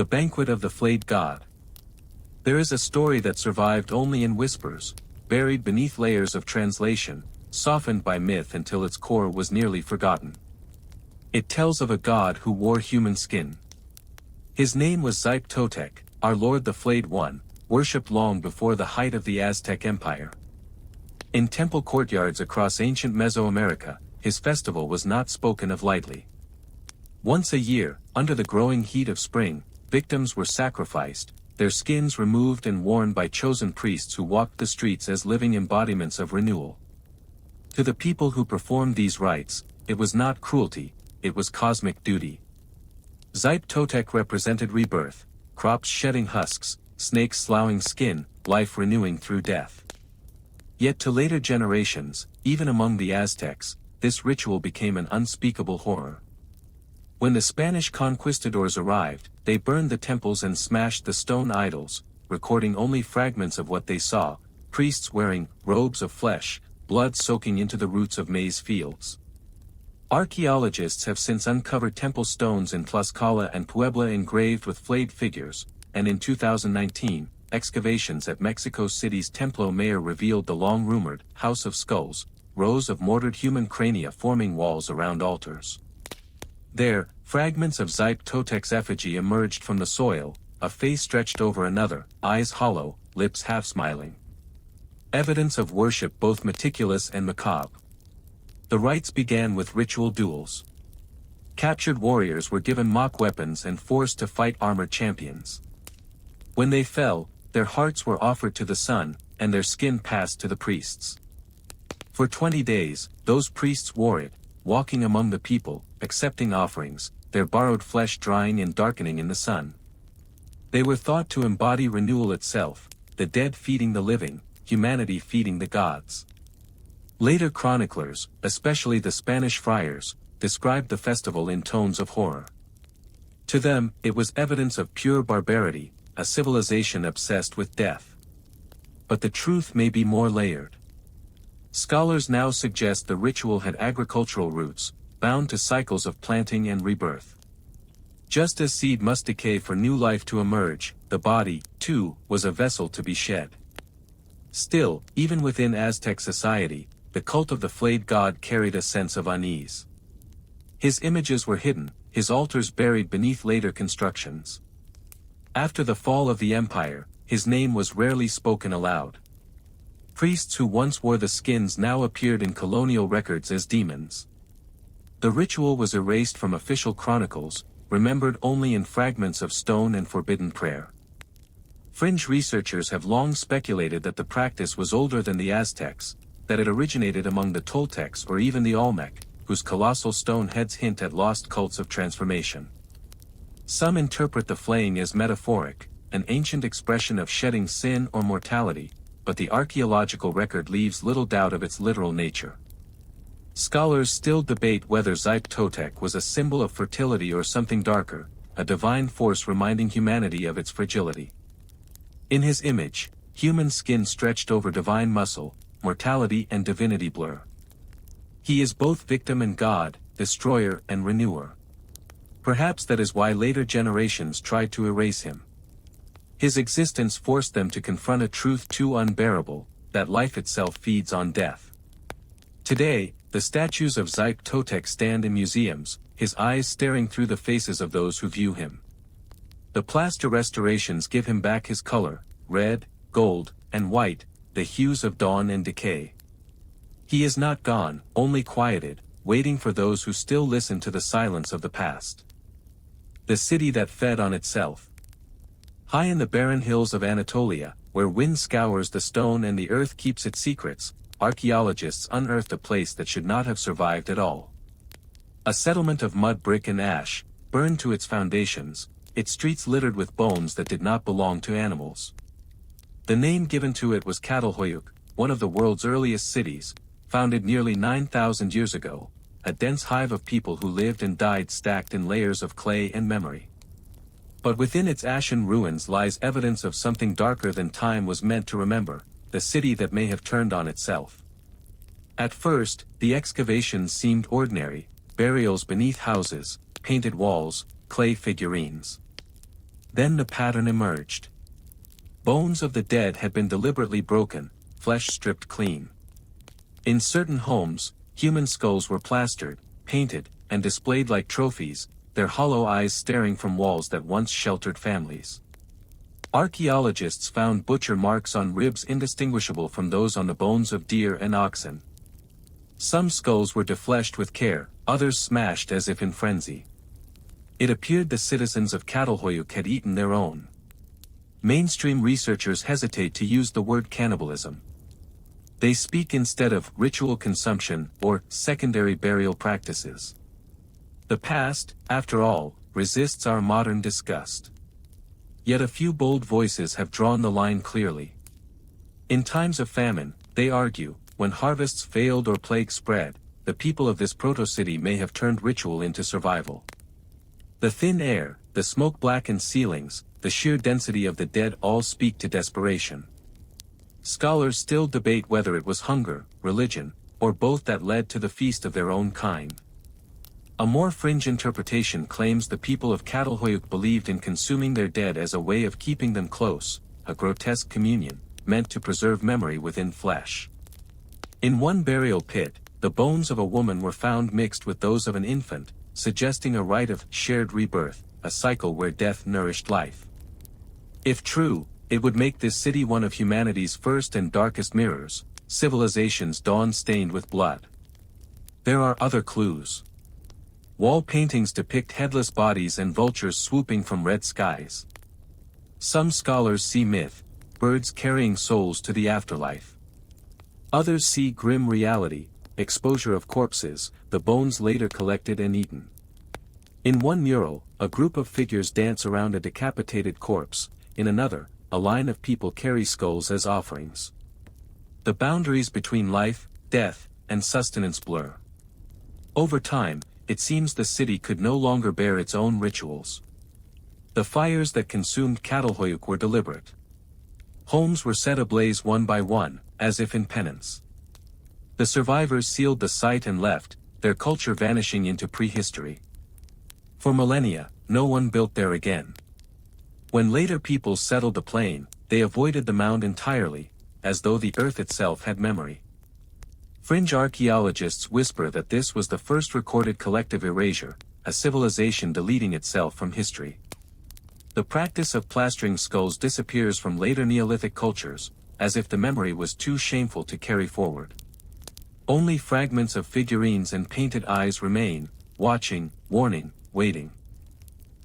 The Banquet of the Flayed God. There is a story that survived only in whispers, buried beneath layers of translation, softened by myth until its core was nearly forgotten. It tells of a god who wore human skin. His name was Totec, our Lord the Flayed One, worshipped long before the height of the Aztec Empire. In temple courtyards across ancient Mesoamerica, his festival was not spoken of lightly. Once a year, under the growing heat of spring, victims were sacrificed, their skins removed and worn by chosen priests who walked the streets as living embodiments of renewal. To the people who performed these rites, it was not cruelty, it was cosmic duty. Totec represented rebirth, crops shedding husks, snakes sloughing skin, life renewing through death. Yet to later generations, even among the Aztecs, this ritual became an unspeakable horror. When the Spanish conquistadors arrived, they burned the temples and smashed the stone idols, recording only fragments of what they saw, priests wearing robes of flesh, blood soaking into the roots of maize fields. Archaeologists have since uncovered temple stones in Tlaxcala and Puebla engraved with flayed figures, and in 2019, excavations at Mexico City's Templo Mayor revealed the long-rumored House of Skulls, rows of mortared human crania forming walls around altars. There, fragments of Totec's effigy emerged from the soil, a face stretched over another, eyes hollow, lips half-smiling. Evidence of worship both meticulous and macabre. The rites began with ritual duels. Captured warriors were given mock weapons and forced to fight armored champions. When they fell, their hearts were offered to the sun, and their skin passed to the priests. For 20 days, those priests wore it, walking among the people, accepting offerings, their borrowed flesh drying and darkening in the sun. They were thought to embody renewal itself, the dead feeding the living, humanity feeding the gods. Later chroniclers, especially the Spanish friars, described the festival in tones of horror. To them, it was evidence of pure barbarity, a civilization obsessed with death. But the truth may be more layered. Scholars now suggest the ritual had agricultural roots, bound to cycles of planting and rebirth. Just as seed must decay for new life to emerge, the body, too, was a vessel to be shed. Still, even within Aztec society, the cult of the flayed god carried a sense of unease. His images were hidden, his altars buried beneath later constructions. After the fall of the empire, his name was rarely spoken aloud. Priests who once wore the skins now appeared in colonial records as demons. The ritual was erased from official chronicles, remembered only in fragments of stone and forbidden prayer. Fringe researchers have long speculated that the practice was older than the Aztecs, that it originated among the Toltecs or even the Olmec, whose colossal stone heads hint at lost cults of transformation. Some interpret the flaying as metaphoric, an ancient expression of shedding sin or mortality, but the archaeological record leaves little doubt of its literal nature. Scholars still debate whether Totec was a symbol of fertility or something darker, a divine force reminding humanity of its fragility. In his image, human skin stretched over divine muscle, mortality and divinity blur. He is both victim and god, destroyer and renewer. Perhaps that is why later generations tried to erase him. His existence forced them to confront a truth too unbearable, that life itself feeds on death. Today, the statues of Totec stand in museums, his eyes staring through the faces of those who view him. The plaster restorations give him back his color, red, gold, and white, the hues of dawn and decay. He is not gone, only quieted, waiting for those who still listen to the silence of the past. The city that fed on itself. High in the barren hills of Anatolia, where wind scours the stone and the earth keeps its secrets, archaeologists unearthed a place that should not have survived at all. A settlement of mud, brick and ash, burned to its foundations, its streets littered with bones that did not belong to animals. The name given to it was Catalhoyuk, one of the world's earliest cities, founded nearly 9,000 years ago, a dense hive of people who lived and died stacked in layers of clay and memory. But within its ashen ruins lies evidence of something darker than time was meant to remember, the city that may have turned on itself. At first, the excavations seemed ordinary, burials beneath houses, painted walls, clay figurines. Then the pattern emerged. Bones of the dead had been deliberately broken, flesh stripped clean. In certain homes, human skulls were plastered, painted, and displayed like trophies, their hollow eyes staring from walls that once sheltered families. Archaeologists found butcher marks on ribs indistinguishable from those on the bones of deer and oxen. Some skulls were defleshed with care, others smashed as if in frenzy. It appeared the citizens of Catalhoyuk had eaten their own. Mainstream researchers hesitate to use the word cannibalism. They speak instead of ritual consumption or secondary burial practices. The past, after all, resists our modern disgust. Yet a few bold voices have drawn the line clearly. In times of famine, they argue, when harvests failed or plague spread, the people of this proto-city may have turned ritual into survival. The thin air, the smoke-blackened ceilings, the sheer density of the dead all speak to desperation. Scholars still debate whether it was hunger, religion, or both that led to the feast of their own kind. A more fringe interpretation claims the people of Catalhoyuk believed in consuming their dead as a way of keeping them close, a grotesque communion, meant to preserve memory within flesh. In one burial pit, the bones of a woman were found mixed with those of an infant, suggesting a rite of shared rebirth, a cycle where death nourished life. If true, it would make this city one of humanity's first and darkest mirrors, civilization's dawn stained with blood. There are other clues. Wall paintings depict headless bodies and vultures swooping from red skies. Some scholars see myth, birds carrying souls to the afterlife. Others see grim reality, exposure of corpses, the bones later collected and eaten. In one mural, a group of figures dance around a decapitated corpse, in another, a line of people carry skulls as offerings. The boundaries between life, death, and sustenance blur. Over time, it seems the city could no longer bear its own rituals. The fires that consumed Catalhoyuk were deliberate. Homes were set ablaze one by one, as if in penance. The survivors sealed the site and left, their culture vanishing into prehistory. For millennia, no one built there again. When later peoples settled the plain, they avoided the mound entirely, as though the earth itself had memory. Fringe archaeologists whisper that this was the first recorded collective erasure, a civilization deleting itself from history. The practice of plastering skulls disappears from later Neolithic cultures, as if the memory was too shameful to carry forward. Only fragments of figurines and painted eyes remain, watching, warning, waiting.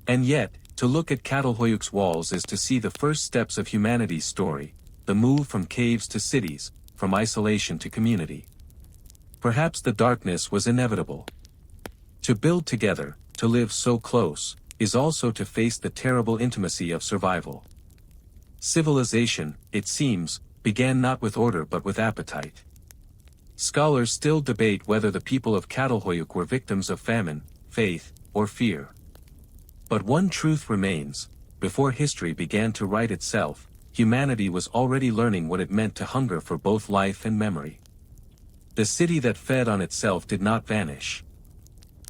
And yet, to look at Catalhoyuk's walls is to see the first steps of humanity's story, the move from caves to cities, from isolation to community. Perhaps the darkness was inevitable. To build together, to live so close, is also to face the terrible intimacy of survival. Civilization, it seems, began not with order but with appetite. Scholars still debate whether the people of Catalhoyuk were victims of famine, faith, or fear. But one truth remains: before history began to write itself, humanity was already learning what it meant to hunger for both life and memory. The city that fed on itself did not vanish.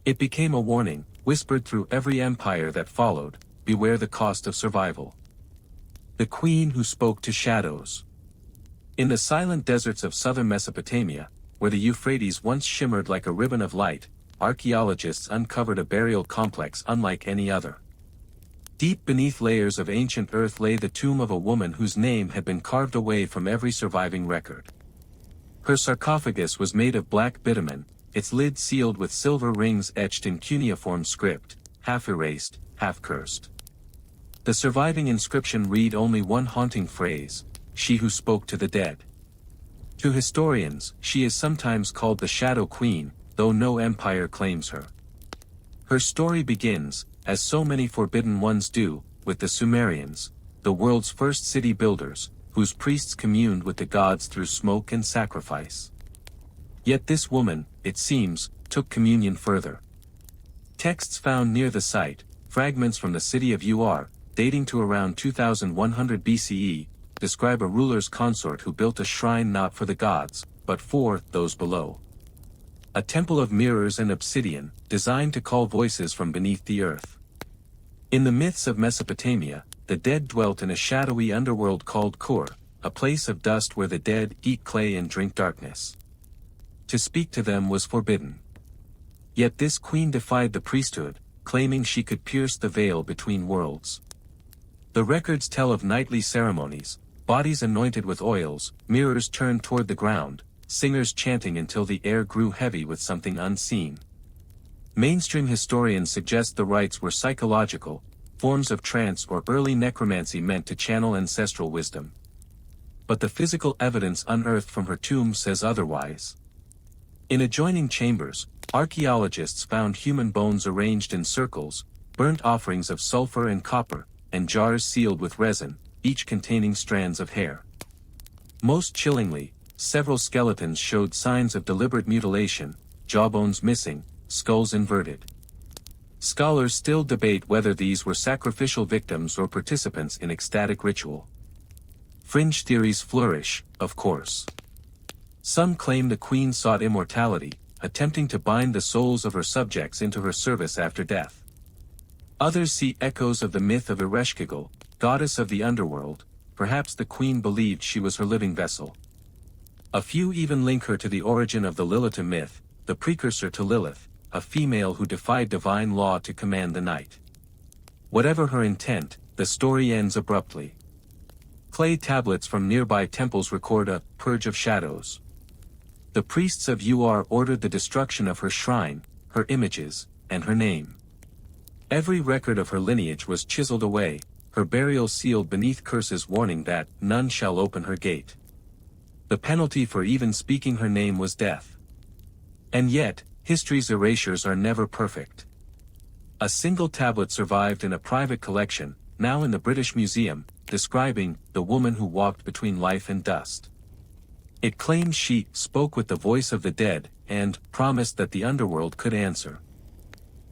It became a warning, whispered through every empire that followed: beware the cost of survival. The queen who spoke to shadows. In the silent deserts of southern Mesopotamia, where the Euphrates once shimmered like a ribbon of light, archaeologists uncovered a burial complex unlike any other. Deep beneath layers of ancient earth lay the tomb of a woman whose name had been carved away from every surviving record. Her sarcophagus was made of black bitumen, its lid sealed with silver rings etched in cuneiform script, half erased, half cursed. The surviving inscription read only one haunting phrase: "She who spoke to the dead." To historians, she is sometimes called the Shadow Queen, though no empire claims her. Her story begins, as so many forbidden ones do, with the Sumerians, the world's first city builders, whose priests communed with the gods through smoke and sacrifice. Yet this woman, it seems, took communion further. Texts found near the site, fragments from the city of Ur, dating to around 2100 BCE, describe a ruler's consort who built a shrine not for the gods, but for those below. A temple of mirrors and obsidian, designed to call voices from beneath the earth. In the myths of Mesopotamia, the dead dwelt in a shadowy underworld called Kur, a place of dust where the dead eat clay and drink darkness. To speak to them was forbidden. Yet this queen defied the priesthood, claiming she could pierce the veil between worlds. The records tell of nightly ceremonies, bodies anointed with oils, mirrors turned toward the ground, singers chanting until the air grew heavy with something unseen. Mainstream historians suggest the rites were psychological, forms of trance or early necromancy meant to channel ancestral wisdom. But the physical evidence unearthed from her tomb says otherwise. In adjoining chambers, archaeologists found human bones arranged in circles, burnt offerings of sulfur and copper, and jars sealed with resin, each containing strands of hair. Most chillingly, several skeletons showed signs of deliberate mutilation, jawbones missing, skulls inverted. Scholars still debate whether these were sacrificial victims or participants in ecstatic ritual. Fringe theories flourish, of course. Some claim the queen sought immortality, attempting to bind the souls of her subjects into her service after death. Others see echoes of the myth of Ereshkigal, goddess of the underworld. Perhaps the queen believed she was her living vessel. A few even link her to the origin of the Lilith myth, the precursor to Lilith, a female who defied divine law to command the night. Whatever her intent, the story ends abruptly. Clay tablets from nearby temples record a purge of shadows. The priests of Ur ordered the destruction of her shrine, her images, and her name. Every record of her lineage was chiseled away, her burial sealed beneath curses warning that none shall open her gate. The penalty for even speaking her name was death. And yet, history's erasures are never perfect. A single tablet survived in a private collection, now in the British Museum, describing the woman who walked between life and dust. It claims she spoke with the voice of the dead and promised that the underworld could answer.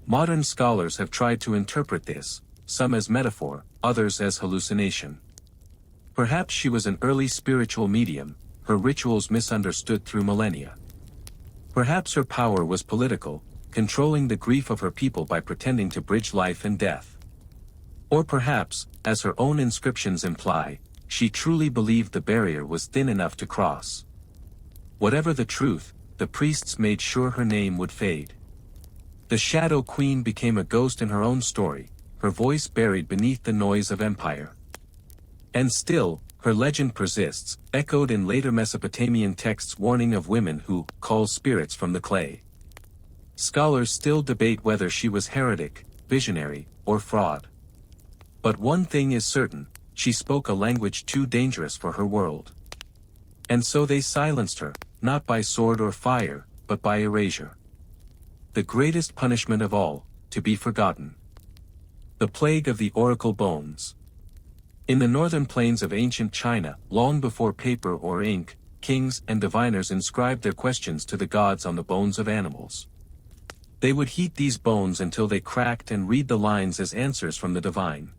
Modern scholars have tried to interpret this, some as metaphor, others as hallucination. Perhaps she was an early spiritual medium, her rituals misunderstood through millennia. Perhaps her power was political, controlling the grief of her people by pretending to bridge life and death. Or perhaps, as her own inscriptions imply, she truly believed the barrier was thin enough to cross. Whatever the truth, the priests made sure her name would fade. The Shadow Queen became a ghost in her own story, her voice buried beneath the noise of empire. And still, her legend persists, echoed in later Mesopotamian texts warning of women who call spirits from the clay. Scholars still debate whether she was heretic, visionary, or fraud. But one thing is certain, she spoke a language too dangerous for her world. And so they silenced her, not by sword or fire, but by erasure. The greatest punishment of all, to be forgotten. The plague of the oracle bones. In the northern plains of ancient China, long before paper or ink, kings and diviners inscribed their questions to the gods on the bones of animals. They would heat these bones until they cracked and read the lines as answers from the divine.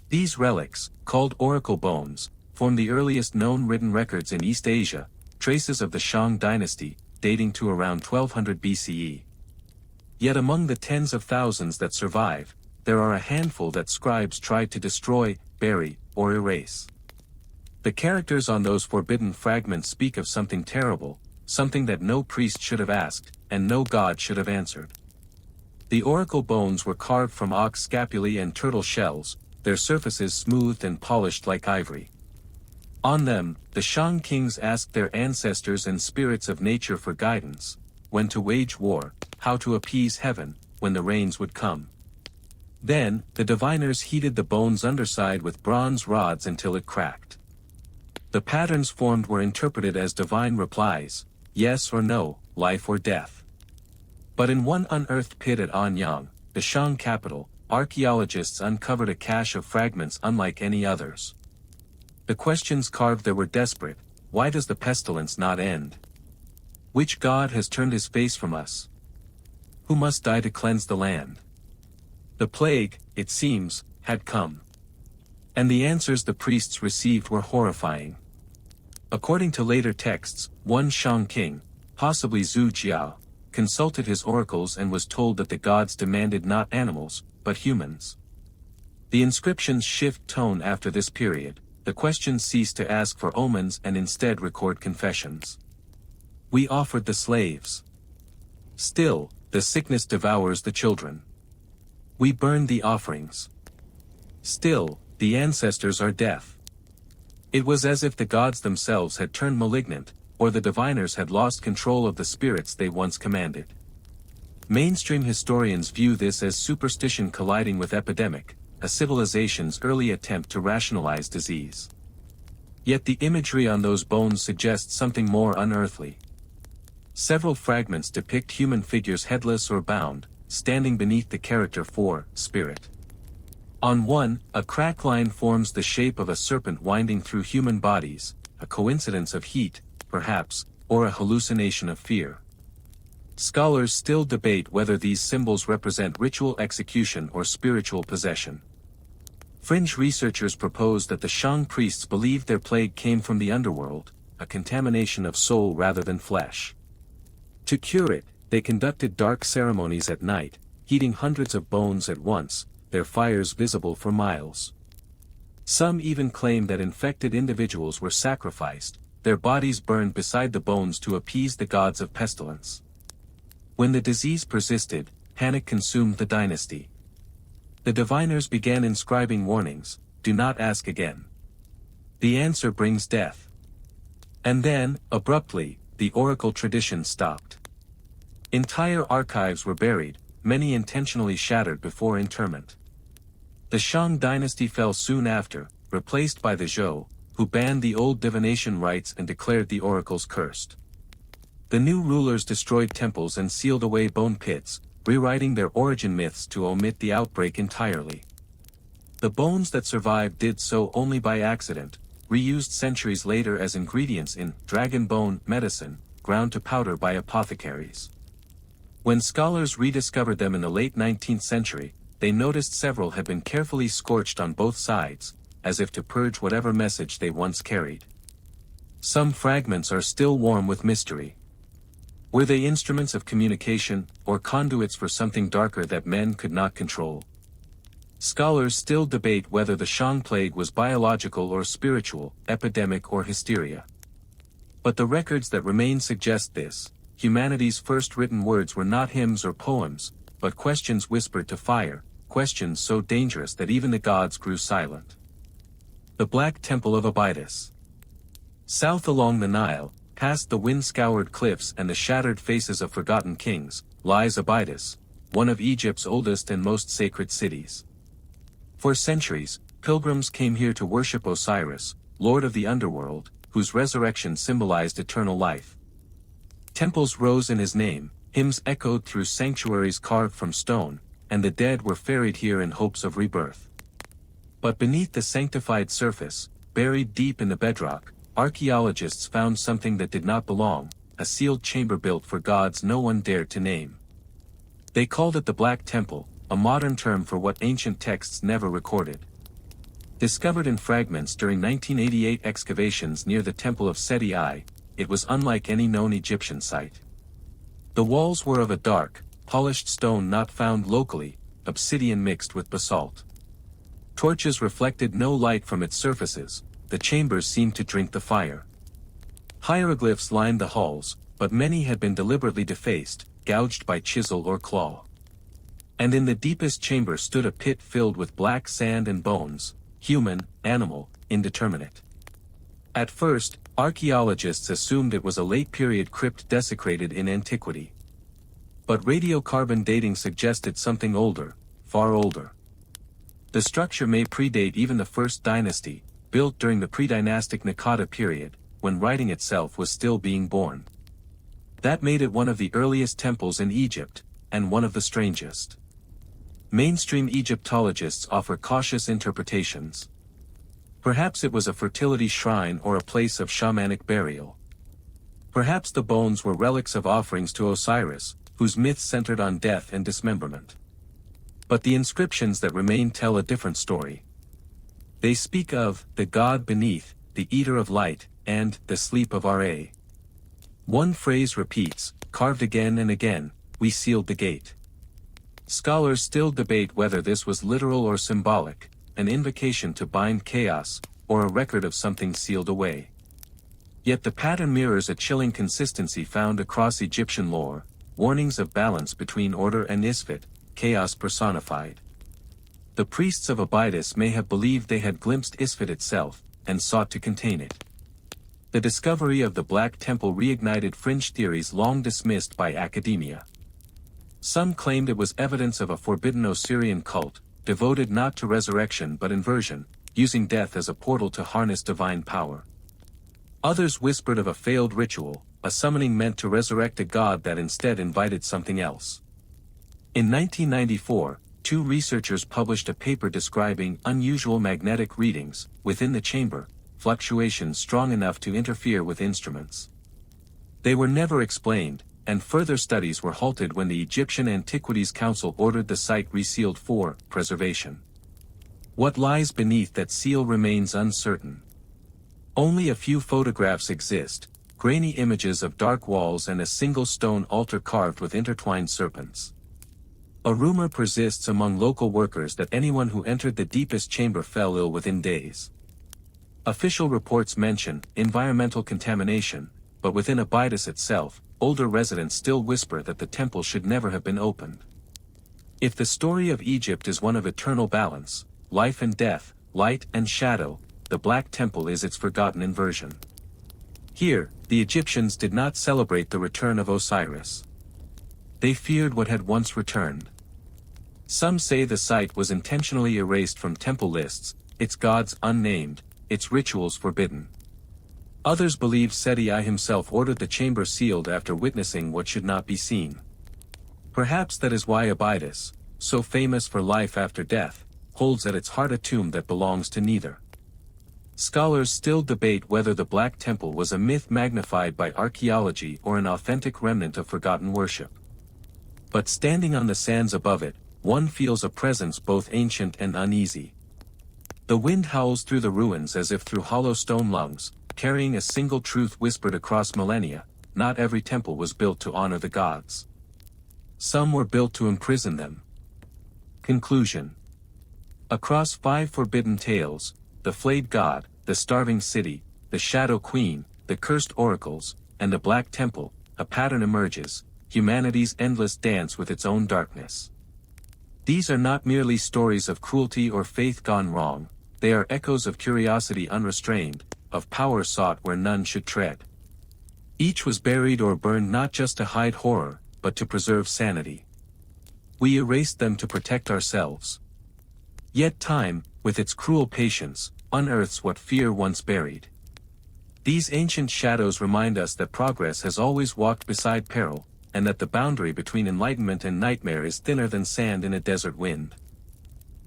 These relics, called oracle bones, form the earliest known written records in East Asia, traces of the Shang dynasty, dating to around 1200 BCE. Yet among the tens of thousands that survive, there are a handful that scribes tried to destroy, bury, or erase. The characters on those forbidden fragments speak of something terrible, something that no priest should have asked, and no god should have answered. The oracle bones were carved from ox scapulae and turtle shells, their surfaces smoothed and polished like ivory. On them, the Shang kings asked their ancestors and spirits of nature for guidance, when to wage war, how to appease heaven, when the rains would come. Then, the diviners heated the bone's underside with bronze rods until it cracked. The patterns formed were interpreted as divine replies, yes or no, life or death. But in one unearthed pit at Anyang, the Shang capital, archaeologists uncovered a cache of fragments unlike any others. The questions carved there were desperate: why does the pestilence not end? Which god has turned his face from us? Who must die to cleanse the land? The plague, it seems, had come. And the answers the priests received were horrifying. According to later texts, one Shang king, possibly Zhu Jiao, consulted his oracles and was told that the gods demanded not animals, but humans. The inscriptions shift tone after this period. The questions cease to ask for omens and instead record confessions. We offered the slaves. Still, the sickness devours the children. We burned the offerings. Still, the ancestors are deaf. It was as if the gods themselves had turned malignant, or the diviners had lost control of the spirits they once commanded. Mainstream historians view this as superstition colliding with epidemic, a civilization's early attempt to rationalize disease. Yet the imagery on those bones suggests something more unearthly. Several fragments depict human figures headless or bound, standing beneath the character for spirit. On one, a crack line forms the shape of a serpent winding through human bodies, a coincidence of heat, perhaps, or a hallucination of fear. Scholars still debate whether these symbols represent ritual execution or spiritual possession. Fringe researchers propose that the Shang priests believed their plague came from the underworld, a contamination of soul rather than flesh. To cure it, they conducted dark ceremonies at night, heating hundreds of bones at once, their fires visible for miles. Some even claim that infected individuals were sacrificed, their bodies burned beside the bones to appease the gods of pestilence. When the disease persisted, panic consumed the dynasty. The diviners began inscribing warnings, "Do not ask again." The answer brings death. And then, abruptly, the oracle tradition stopped. Entire archives were buried, many intentionally shattered before interment. The Shang dynasty fell soon after, replaced by the Zhou, who banned the old divination rites and declared the oracles cursed. The new rulers destroyed temples and sealed away bone pits, rewriting their origin myths to omit the outbreak entirely. The bones that survived did so only by accident, reused centuries later as ingredients in dragon bone medicine, ground to powder by apothecaries. When scholars rediscovered them in the late 19th century, they noticed several had been carefully scorched on both sides, as if to purge whatever message they once carried. Some fragments are still warm with mystery. Were they instruments of communication, or conduits for something darker that men could not control? Scholars still debate whether the Shang plague was biological or spiritual, epidemic or hysteria. But the records that remain suggest this: humanity's first written words were not hymns or poems, but questions whispered to fire, questions so dangerous that even the gods grew silent. The Black Temple of Abydos. South along the Nile, past the wind-scoured cliffs and the shattered faces of forgotten kings, lies Abydos, one of Egypt's oldest and most sacred cities. For centuries, pilgrims came here to worship Osiris, lord of the underworld, whose resurrection symbolized eternal life. Temples rose in his name, hymns echoed through sanctuaries carved from stone, and the dead were ferried here in hopes of rebirth. But beneath the sanctified surface, buried deep in the bedrock, archaeologists found something that did not belong, a sealed chamber built for gods no one dared to name. They called it the Black Temple, a modern term for what ancient texts never recorded. Discovered in fragments during 1988 excavations near the Temple of Seti I, it was unlike any known Egyptian site. The walls were of a dark, polished stone not found locally, obsidian mixed with basalt. Torches reflected no light from its surfaces. The chambers seemed to drink the fire. Hieroglyphs lined the halls, but many had been deliberately defaced, gouged by chisel or claw. And in the deepest chamber stood a pit filled with black sand and bones, human, animal, indeterminate. At first, archaeologists assumed it was a late-period crypt desecrated in antiquity. But radiocarbon dating suggested something older, far older. The structure may predate even the First Dynasty, built during the pre-dynastic Naqada period, when writing itself was still being born. That made it one of the earliest temples in Egypt, and one of the strangest. Mainstream Egyptologists offer cautious interpretations. Perhaps it was a fertility shrine or a place of shamanic burial. Perhaps the bones were relics of offerings to Osiris, whose myth centered on death and dismemberment. But the inscriptions that remain tell a different story. They speak of the god beneath, the eater of light, and the sleep of Ra. One phrase repeats, carved again and again, "We sealed the gate." Scholars still debate whether this was literal or symbolic, an invocation to bind chaos, or a record of something sealed away. Yet the pattern mirrors a chilling consistency found across Egyptian lore, warnings of balance between order and Isfet, chaos personified. The priests of Abydos may have believed they had glimpsed Isfet itself, and sought to contain it. The discovery of the Black Temple reignited fringe theories long dismissed by academia. Some claimed it was evidence of a forbidden Osirian cult, devoted not to resurrection but inversion, using death as a portal to harness divine power. Others whispered of a failed ritual, a summoning meant to resurrect a god that instead invited something else. In 1994, two researchers published a paper describing unusual magnetic readings within the chamber, fluctuations strong enough to interfere with instruments. They were never explained, and further studies were halted when the Egyptian Antiquities Council ordered the site resealed for preservation. What lies beneath that seal remains uncertain. Only a few photographs exist, grainy images of dark walls and a single stone altar carved with intertwined serpents. A rumor persists among local workers that anyone who entered the deepest chamber fell ill within days. Official reports mention environmental contamination, but within Abydos itself, older residents still whisper that the temple should never have been opened. If the story of Egypt is one of eternal balance, life and death, light and shadow, the Black Temple is its forgotten inversion. Here, the Egyptians did not celebrate the return of Osiris. They feared what had once returned. Some say the site was intentionally erased from temple lists, its gods unnamed, its rituals forbidden. Others believe Seti I himself ordered the chamber sealed after witnessing what should not be seen. Perhaps that is why Abydos, so famous for life after death, holds at its heart a tomb that belongs to neither. Scholars still debate whether the Black Temple was a myth magnified by archaeology or an authentic remnant of forgotten worship. But standing on the sands above it, one feels a presence both ancient and uneasy. The wind howls through the ruins as if through hollow stone lungs, carrying a single truth whispered across millennia: not every temple was built to honor the gods. Some were built to imprison them. Conclusion. Across 5 forbidden tales, the flayed god, the starving city, the shadow queen, the cursed oracles, and the Black Temple, a pattern emerges: humanity's endless dance with its own darkness. These are not merely stories of cruelty or faith gone wrong, they are echoes of curiosity unrestrained, of power sought where none should tread. Each was buried or burned not just to hide horror, but to preserve sanity. We erased them to protect ourselves. Yet time, with its cruel patience, unearths what fear once buried. These ancient shadows remind us that progress has always walked beside peril, and that the boundary between enlightenment and nightmare is thinner than sand in a desert wind.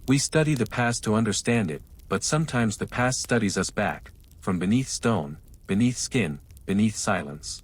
We study the past to understand it, but sometimes the past studies us back, from beneath stone, beneath skin, beneath silence.